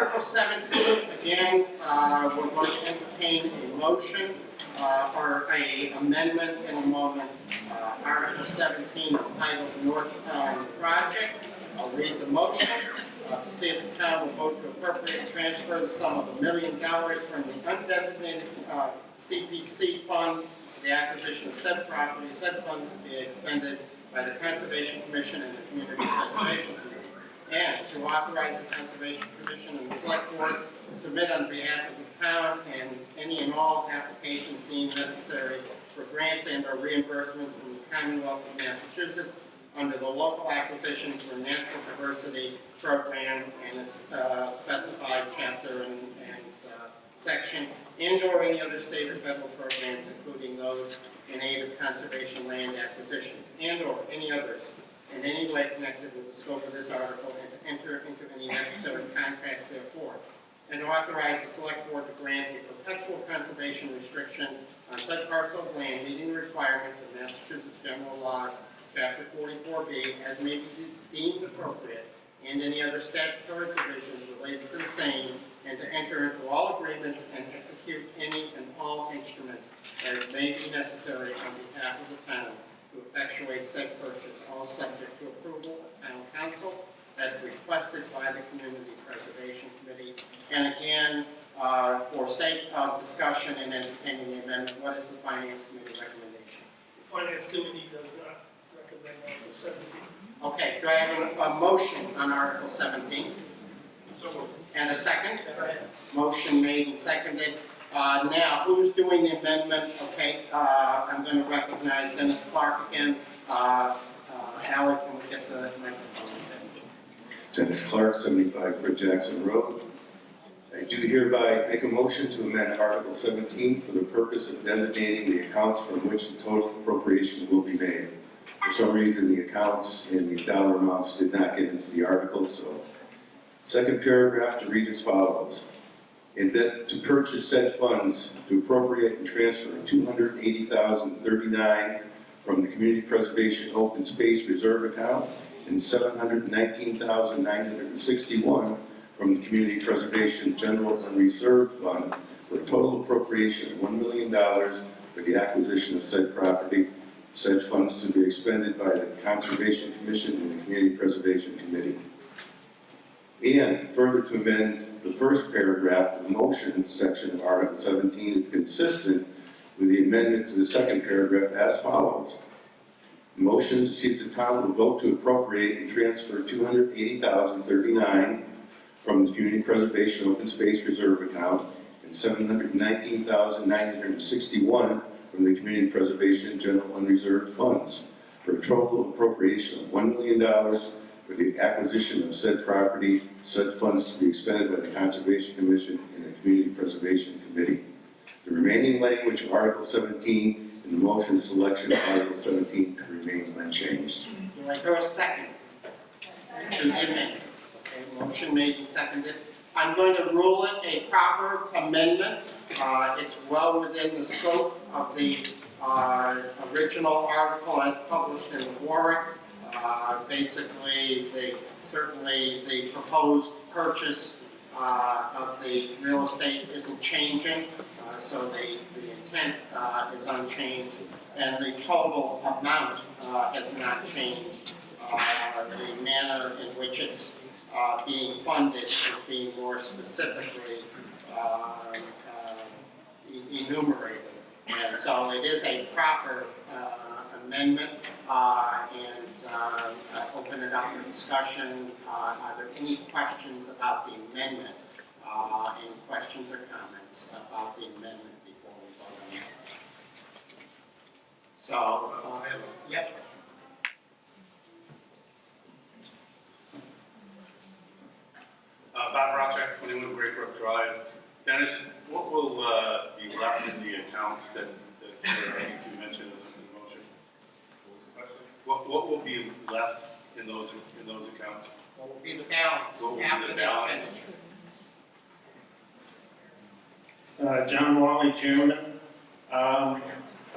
Article 17, again, we're going to entertain a motion or a amendment in a moment. Article 17 is titled North Pond Project. I'll read the motion to see if the town will vote to appropriate and transfer the sum of $1 million from the undesignated CPC fund for the acquisition of said property. Said funds to be expended by the Conservation Commission and the Community Preservation Committee. And to authorize the Conservation Commission and the Select Board to submit on behalf of the town and any and all applications deemed necessary for grants and or reimbursements from the Commonwealth of Massachusetts under the Local Acquisitions for Natural Diversity Program and its specified chapter and section, and or any other state or federal programs, including those in aid of conservation land acquisition, and or any others in any way connected with the scope of this article, and to enter into any necessary contracts therefore, and to authorize the Select Board to grant a perpetual conservation restriction on said parcel of land meeting the requirements of Massachusetts General Laws, Chapter 44B, as may be deemed appropriate, and any other statutory provisions related to the same, and to enter into all agreements and execute any and all instruments as may be necessary on behalf of the town to effectuate said purchase, all subject to approval of town council as requested by the Community Preservation Committee. And again, for sake of discussion and entertaining the amendment, what is the Finance Committee recommendation? The Finance Committee does not recommend Article 17. Okay, do I have a motion on Article 17? So moved. And a second? Motion made and seconded. Now, who's doing the amendment? Okay, I'm going to recognize Dennis Clark again. Ally, can we get the microphone? Dennis Clark, 75 Fred Jackson Road. I do hereby make a motion to amend Article 17 for the purpose of designating the accounts from which the total appropriation will be made. For some reason, the accounts and the dollar amounts did not get into the article, so second paragraph to read as follows. And that to purchase said funds to appropriate and transfer $280,039 from the Community Preservation Open Space Reserve account and $719,961 from the Community Preservation General and Reserve Fund for a total appropriation of $1 million for the acquisition of said property, said funds to be expended by the Conservation Commission and the Community Preservation Committee. And further to amend the first paragraph of the motion section of Article 17 consistent with the amendment to the second paragraph as follows. Motion to see if the town will vote to appropriate and transfer $280,039 from the Community Preservation Open Space Reserve account and $719,961 from the Community Preservation General Unreserved Funds for a total appropriation of $1 million for the acquisition of said property, said funds to be expended by the Conservation Commission and the Community Preservation Committee. The remaining language of Article 17 in the motion selection of Article 17 remains unchanged. Do I hear a second to the amendment? Okay, motion made and seconded. I'm going to rule it a proper amendment. It's well within the scope of the original article as published in the Warwick. Basically, the proposed purchase of the real estate isn't changing, so the intent is unchanged, and the total amount has not changed. The manner in which it's being funded is being more specifically enumerated. And so it is a proper amendment, and open it up for discussion. Are there any questions about the amendment? Any questions or comments about the amendment before we vote on it? So, yep. Bob Rochek, 21 Great Brook Drive. Dennis, what will be left in the accounts that you mentioned in the motion? What will be left in those accounts? What will be the balance What will be after the the balance? expenditure? John Wally, Chairman. About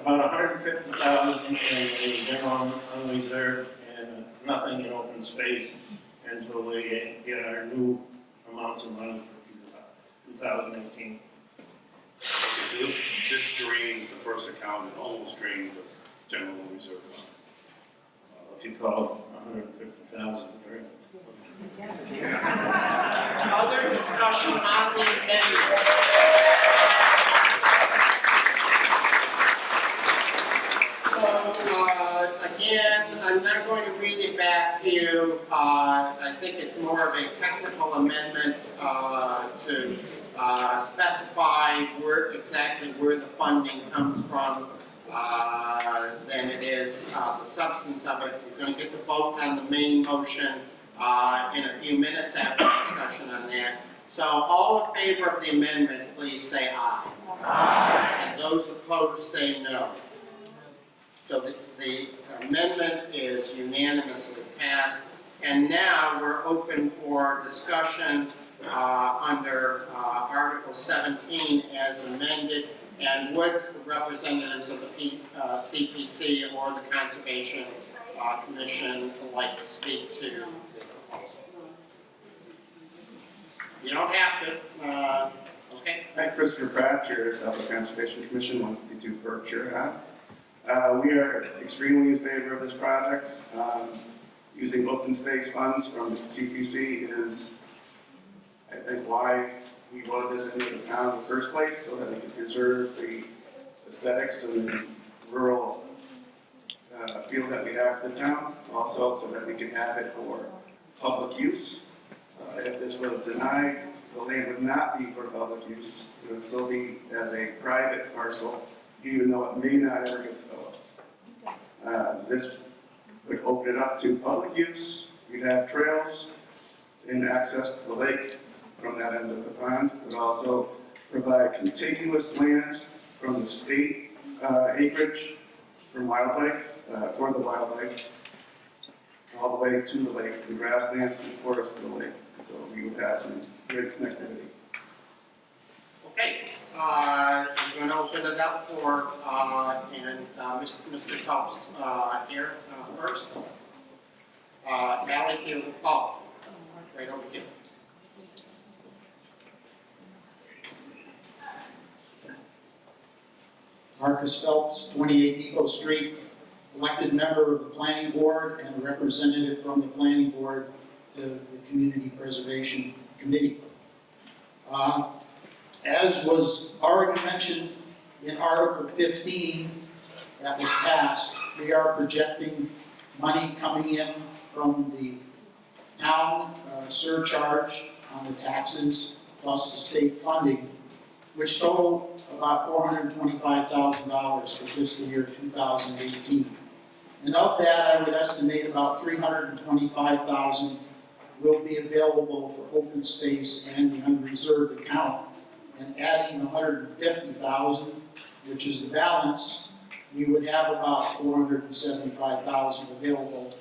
$150,000 in the general unreserved and nothing in open space until we get our new amounts of money for 2018. So this drains the first account and almost drains the general reserve fund. If you call 150,000, right? Other discussion on the amendment? So, again, I'm not going to read it back to you. I think it's more of a technical amendment to specify exactly where the funding comes from than it is the substance of it. We're going to get the vote on the main motion in a few minutes after discussion on that. So all in favor of the amendment, please say aye. Aye. And those opposed say no. So the amendment is unanimously passed. And now we're open for discussion under Article 17 as amended. And would representatives of the CPC or the Conservation Commission like to speak to the proposal? You don't have to, okay? Hi, Christopher Pratt, Chair of Southwest Conservation Commission, 152 Berkshire Ave. We are extremely in favor of this project. Using open space funds from the CPC is, I think, why we voted this in as a town in the first place, so that we can preserve the aesthetics and the rural feel that we have for the town. Also, so that we can have it for public use. If this was denied, the land would not be for public use. It would still be as a private parcel, even though it may not ever get developed. This would open it up to public use. We'd have trails and access to the lake from that end of the pond. It would also provide contiguous land from the state acreage from wildlife, for the wildlife, all the way to the lake, the grasslands and forest to the lake. So we would have some great connectivity. Okay, I'm going to open it up for, Mr. Phelps here first. Ally, if you recall, right over here. Marcus Phelps, 28 Depot Street, elected member of the Planning Board and a representative from the Planning Board to the Community Preservation Committee. As was already mentioned in Article 15 that was passed, we are projecting money coming in from the town surcharge on the taxes plus the state funding, which total about $425,000 for fiscal year 2018. And of that, I would estimate about $325,000 will be available for open space and the unreserved account. And adding $150,000, which is the balance, we would have about $475,000 available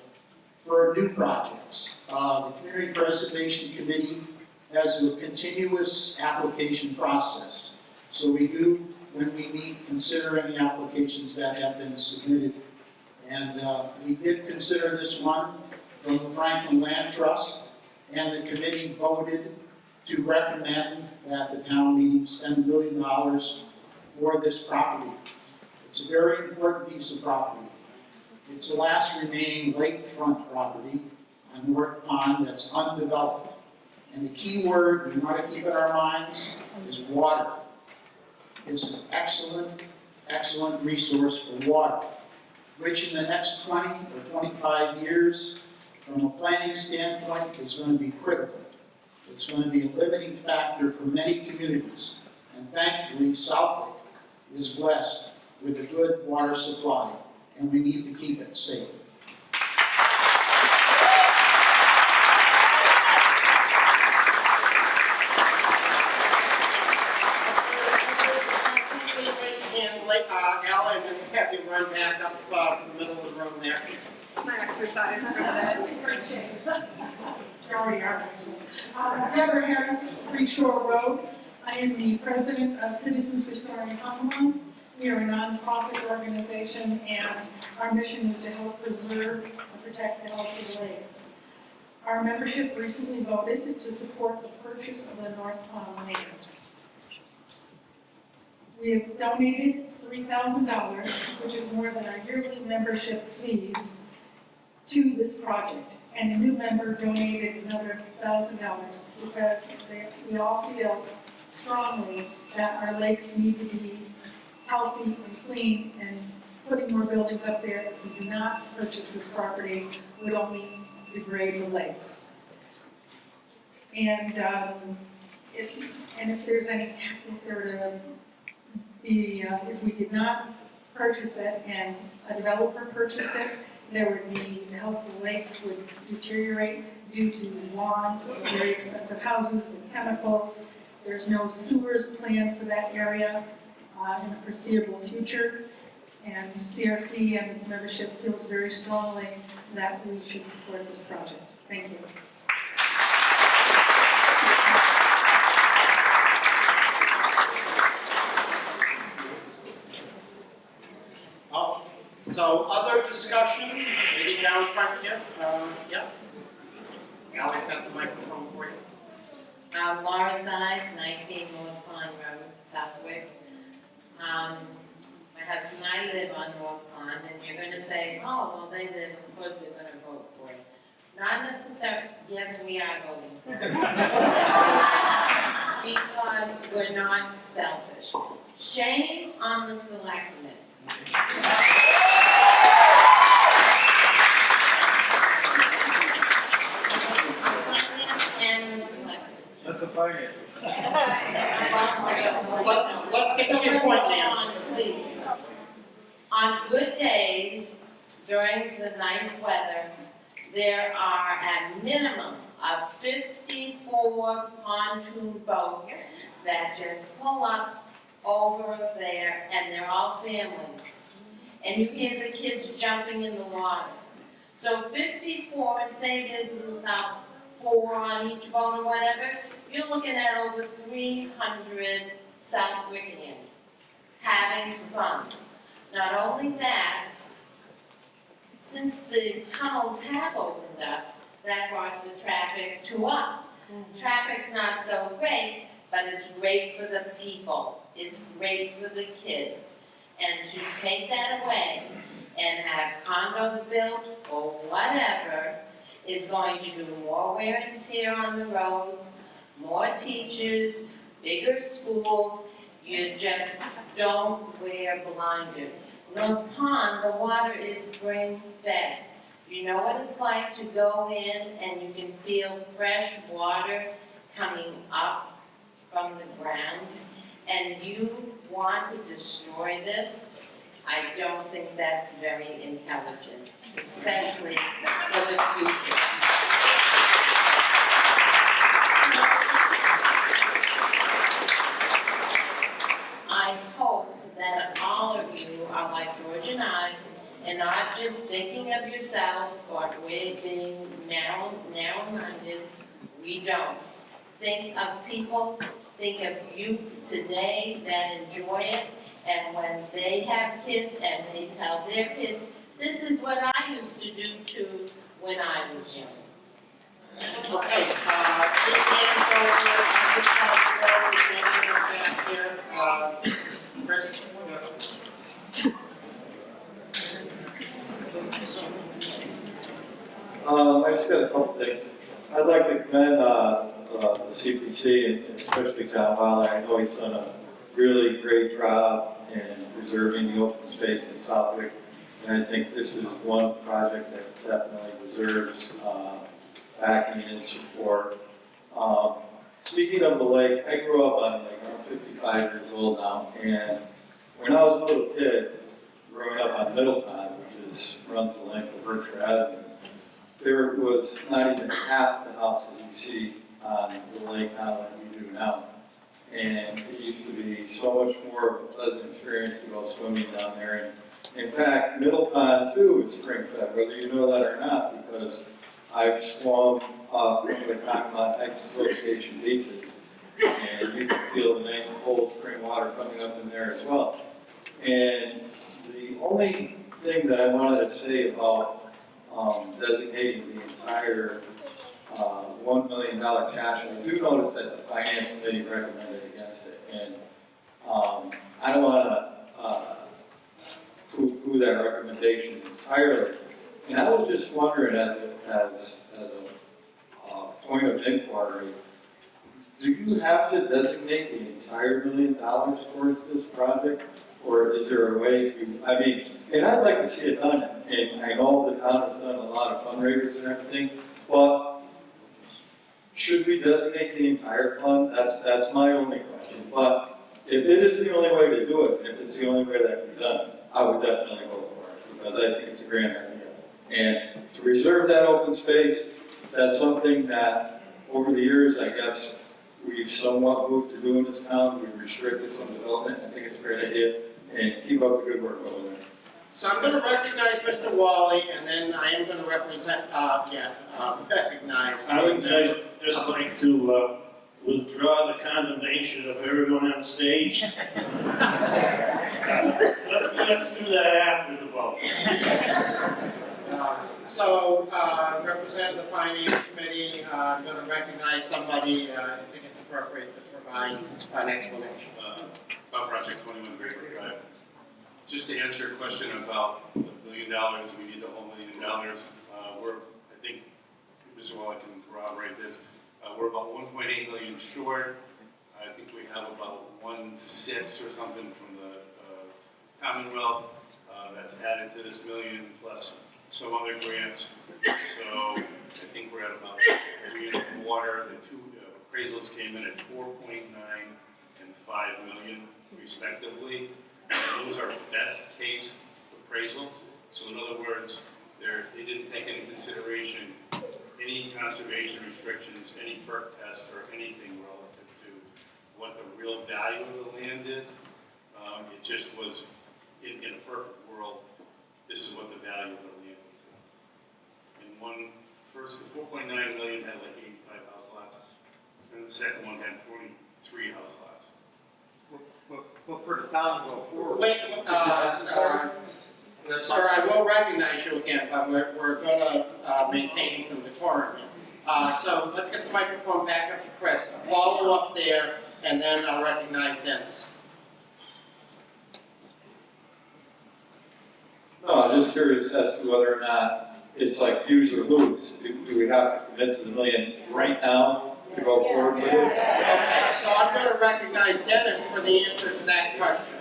for new projects. The Community Preservation Committee has a continuous application process. So we do, when we meet, consider any applications that have been submitted. And we did consider this one from the Franklin Land Trust, and the committee voted to recommend that the town meeting spend $1 million for this property. It's a very important piece of property. It's the last remaining lakefront property on North Pond that's undeveloped. And the key word we want to keep in our minds is water. It's an excellent, excellent resource for water, which in the next 20 or 25 years, from a planning standpoint, is going to be critical. It's going to be a limiting factor for many communities. And thankfully, South Lake is blessed with a good water supply, and we need to keep it safe. Ally, and then have you run back up to the middle of the room there. It's my exercise for the day. Deborah Herring, Free Shore Road. I am the president of Citizens Restoring Hopalong. We are a nonprofit organization, and our mission is to help preserve and protect the health of the lakes. Our membership recently voted to support the purchase of the North Pond Lake. We have donated $3,000, which is more than our yearly membership fees, to this project. And a new member donated another $1,000 because we all feel strongly that our lakes need to be healthy and clean, and putting more buildings up there, if we do not purchase this property, would only degrade the lakes. And if there's any, if there were to be, if we did not purchase it and a developer purchased it, there would be, the health of the lakes would deteriorate due to lawns of very expensive houses, the chemicals. There's no sewers planned for that area in the foreseeable future. And CRC and its membership feels very strongly that we should support this project. Thank you. Oh, so other discussion, maybe down front here, yeah. Always got the microphone for you. Laura Zides, 19 North Pond Road, Southwick. My husband and I live on North Pond, and you're going to say, oh, well, they live, of course we're going to vote for it. Not necessarily, yes, we are voting for it. Because we're not selfish. Shame on the selectmen. That's a finance. Let's get to your point, Leon. Please. On good days, during the nice weather, there are a minimum of 54 pontoon boats that just pull up over there, and they're all families. And you hear the kids jumping in the water. So 54, and say there's about 4 on each boat or whatever, you're looking at over 300 Southwickians having fun. Not only that, since the tunnels have opened up, that brought the traffic to us. Traffic's not so great, but it's great for the people. It's great for the kids. And to take that away and have condos built or whatever is going to do more wear and tear on the roads, more teachers, bigger schools. You just don't wear blinders. North Pond, the water is spring fed. You know what it's like to go in and you can feel fresh water coming up from the ground, and you want to destroy this? I don't think that's very intelligent, especially for the future. I hope that all of you are like George and I, and not just thinking of yourselves or being narrow-minded. We don't. Think of people, think of youth today that enjoy it, and when they have kids and they tell their kids, this is what I used to do too when I was young. Okay, this man's over, this side of the road, back here, Chris. I just got a couple things. I'd like to commend the CPC and especially John Waller. I know he's done a really great job in preserving the open space in Southwick. And I think this is one project that definitely deserves backing and support. Speaking of the lake, I grew up on the lake. I'm 55 years old now. And when I was a little kid, growing up on Middletown, which runs the length of Berkshire Avenue, there was not even half the houses you see on the lake now that we do now. And it used to be so much more of a pleasant experience to go swimming down there. And in fact, Middle Pond too is spring fed, whether you know that or not, because I've swum off one of the Congamon Heights Association beaches, and you can feel the nice cold spring water coming up in there as well. And the only thing that I wanted to say about designating the entire $1 million cash. I do notice that the finance committee recommended against it, and I don't want to poo-poo that recommendation entirely. And I was just wondering, as a point of inquiry, do you have to designate the entire $1 million towards this project? Or is there a way to, I mean, and I'd like to see it done, and I know the town has done a lot of fundraisers and everything, but should we designate the entire fund? That's my only question. But if it is the only way to do it, and if it's the only way that can be done, I would definitely go for it, because I think it's a grand idea. And to reserve that open space, that's something that over the years, I guess, we've somewhat moved to do in this town. We've restricted some development. I think it's a great idea. And keep up the good work over there. So I'm going to recognize Mr. Wally, and then I am going to recognize. I would just like to withdraw the condemnation of everyone on stage. Let's do that after the vote. Representative of the Finance Committee, I'm going to recognize somebody, I think it's appropriate to provide an explanation. About Project 21 Great Brook Drive. Just to answer your question about the $1 million, do we need the whole $1 million? I think, Mr. Wall, I can corroborate this. We're about 1.8 million short. I think we have about 1.6 or something from the Commonwealth. That's added to this million plus some other grants. So I think we're at about 3.25. The two appraisals came in at 4.9 and 5 million respectively. Those are best case appraisals. So in other words, they didn't take into consideration any conservation restrictions, any perk test, or anything relative to what the real value of the land is. It just was, in a perfect world, this is what the value of the land was. And the 4.9 million had like 85 house lots, and the second one had 43 house lots. Well, for the town to go forward. Wait, sir, I will recognize you again, but we're going to maintain some decorum here. So let's get the microphone back up to Chris. Follow up there, and then I'll recognize Dennis. No, I was just curious as to whether or not it's like use or lose. Do we have to commit to the $1 million right now to go forward with it? Okay, so I'm going to recognize Dennis for the answer to that question.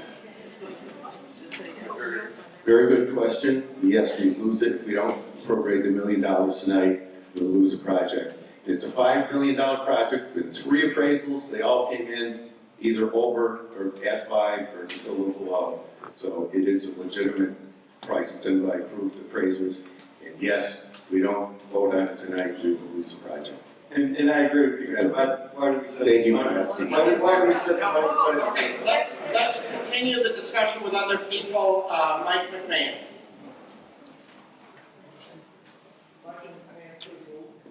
Very good question. Yes, we lose it if we don't appropriate the $1 million tonight. We'll lose the project. It's a $5 million project with 3 appraisals. They all came in either over or at 5 or just a little below. So it is a legitimate price. It's in by approved appraisers. And yes, if we don't vote on it tonight, we will lose the project. And I agree with you guys. Why do we set Thank you for asking. Why do we set the money aside? Okay, let's continue the discussion with other people. Mike McMahon.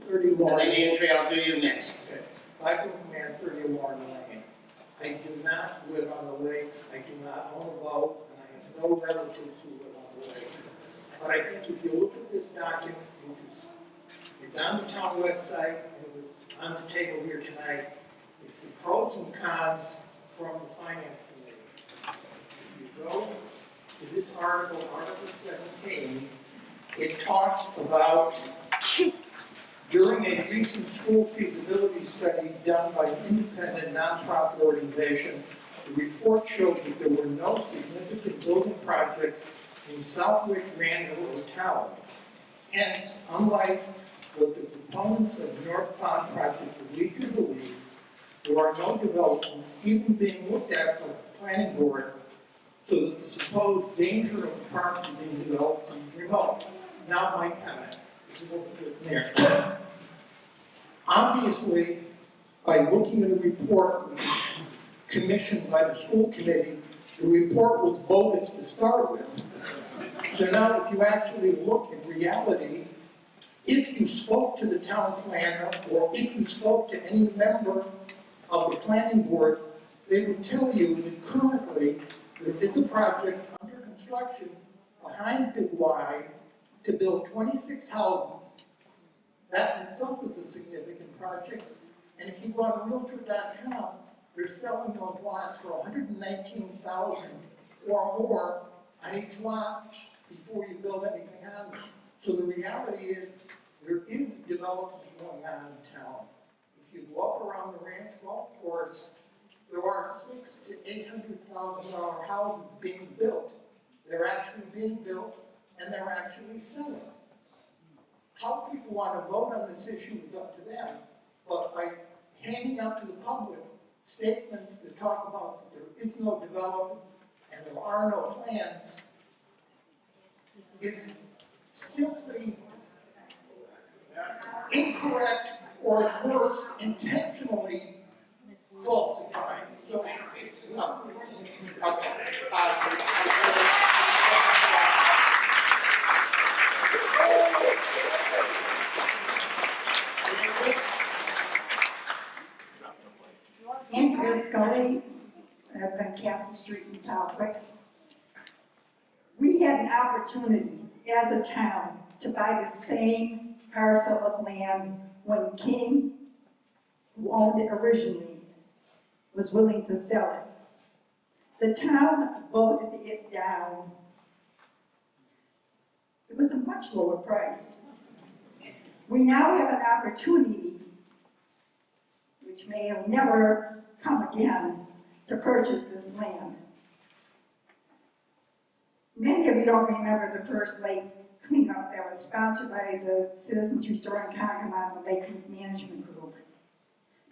30 And Lauren. then Andrea, I'll do you next. Michael McMahon, 30 Lauren Lane. I do not live on the lakes, I do not own a boat, and I have no relatives who live on the lake. But I think if you look at this document, which is, it's on the town website, and it was on the table here tonight, it's the pros and cons from the finance committee. If you go to this article, Article 17, it talks about during a recent school feasibility study done by an independent nonprofit organization, the report showed that there were no significant building projects in Southwick, Randall, or Talon. Hence, unlike what the proponents of the North Pond project would lead you to believe, there are no developments even being looked at by the planning board, so that the supposed danger of the property being developed seems remote. Now my comment. This is what we're doing there. Obviously, by looking at a report which was commissioned by the school committee, the report was bogus to start with. So now if you actually look at reality, if you spoke to the town planner or if you spoke to any member of the planning board, they would tell you that currently there is a project under construction behind Big Y to build 26 houses That in itself is a significant project. And if you go on Realtor.com, they're selling those lots for $119,000 or more on each lot before you build anything on them. So the reality is, there is development going on in town. If you go up around the ranch golf course, there are $600,000 to $800,000 houses being built. They're actually being built, and they're actually selling. How people want to vote on this issue is up to them, but by handing out to the public statements that talk about there is no development and there are no plans is simply incorrect or worse, intentionally falsifying. So, Okay. Andrea Scully, on Castle Street in Southwick. We had an opportunity as a town to buy the same parcel of land when King, who owned it originally, was willing to sell it. The town voted it down. It was a much lower price. We now have an opportunity, which may have never come again, to purchase this land. Many of you don't remember the first lake cleanup that was sponsored by the Citizens Restoring Congamon, the Lake Management Group.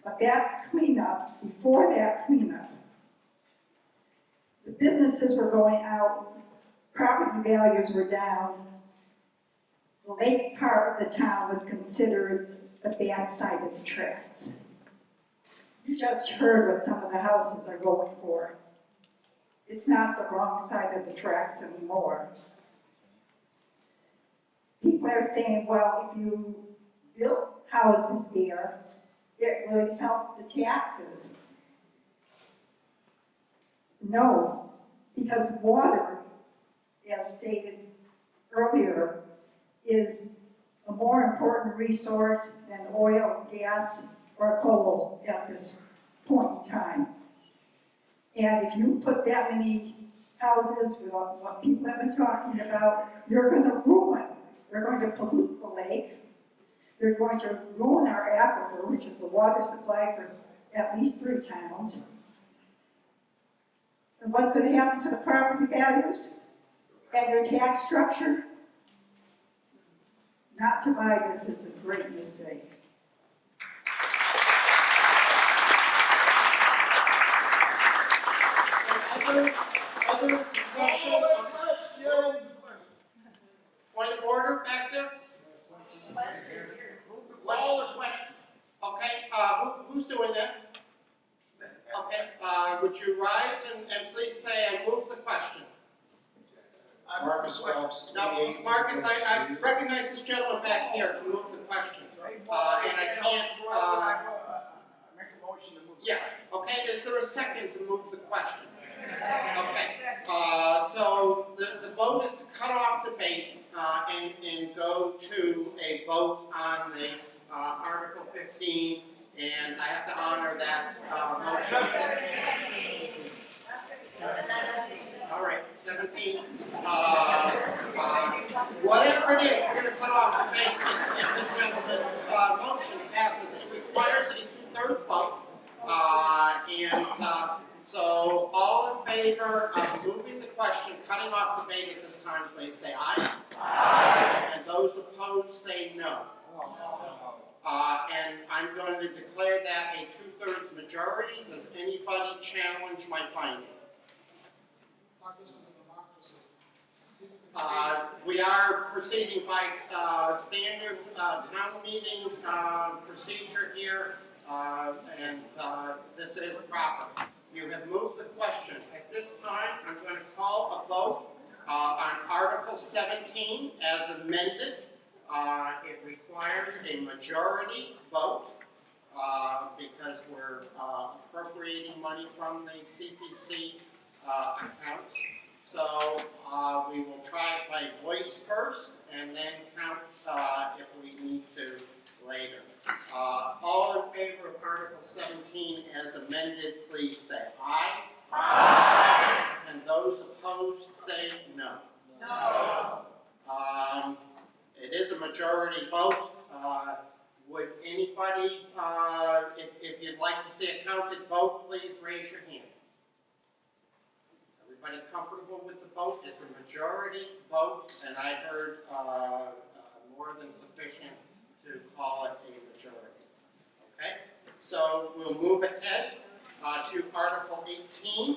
But that cleanup, before that cleanup, the businesses were going out, property values were down. The lake part of the town was considered the bad side of the tracks. You just heard what some of the houses are going for. It's not the wrong side of the tracks anymore. People are saying, well, if you built houses there, it would help the taxes. No, because water, as stated earlier, is a more important resource than oil, gas, or coal at this point in time. And if you put that many houses with what people have been talking about, you're going to ruin. You're going to pollute the lake. You're going to ruin our aquifer, which is the water supply for at least 3 towns. And what's going to happen to the property values and your tax structure? Not to buy this is a great mistake. Other discussion? Point of order back there? Call a question. Okay, who's doing that? Okay, would you rise and please say, I move the question? Marcus Phelps. No, Marcus, I recognize this gentleman back here to move the question. And I can't, make a motion to move. yes, okay, is there a second to move the question? Okay, so the vote is to cut off debate and go to a vote on the Article 15, and I have to honor that motion. All right, 17. Whatever it is, we're going to cut off debate if this gentleman's motion passes. It requires a 2/3 vote, so all in favor of moving the question, cutting off debate at this time, please say aye. Aye. And those opposed say no. And I'm going to declare that a 2/3 majority. Does anybody challenge my finding? We are proceeding by standard town meeting procedure here, and this is proper. You have moved the question. At this time, I'm going to call a vote on Article 17 as amended. It requires a majority vote because we're appropriating money from the CPC accounts. So we will try it by voice first and then count if we need to later. All in favor of Article 17 as amended, please say aye. Aye. And those opposed say no. No. It is a majority vote. Would anybody, if you'd like to see a counted vote, please raise your hand. Everybody comfortable with the vote? It's a majority vote, and I heard more than sufficient to call it a majority. Okay? So we'll move ahead to Article 18.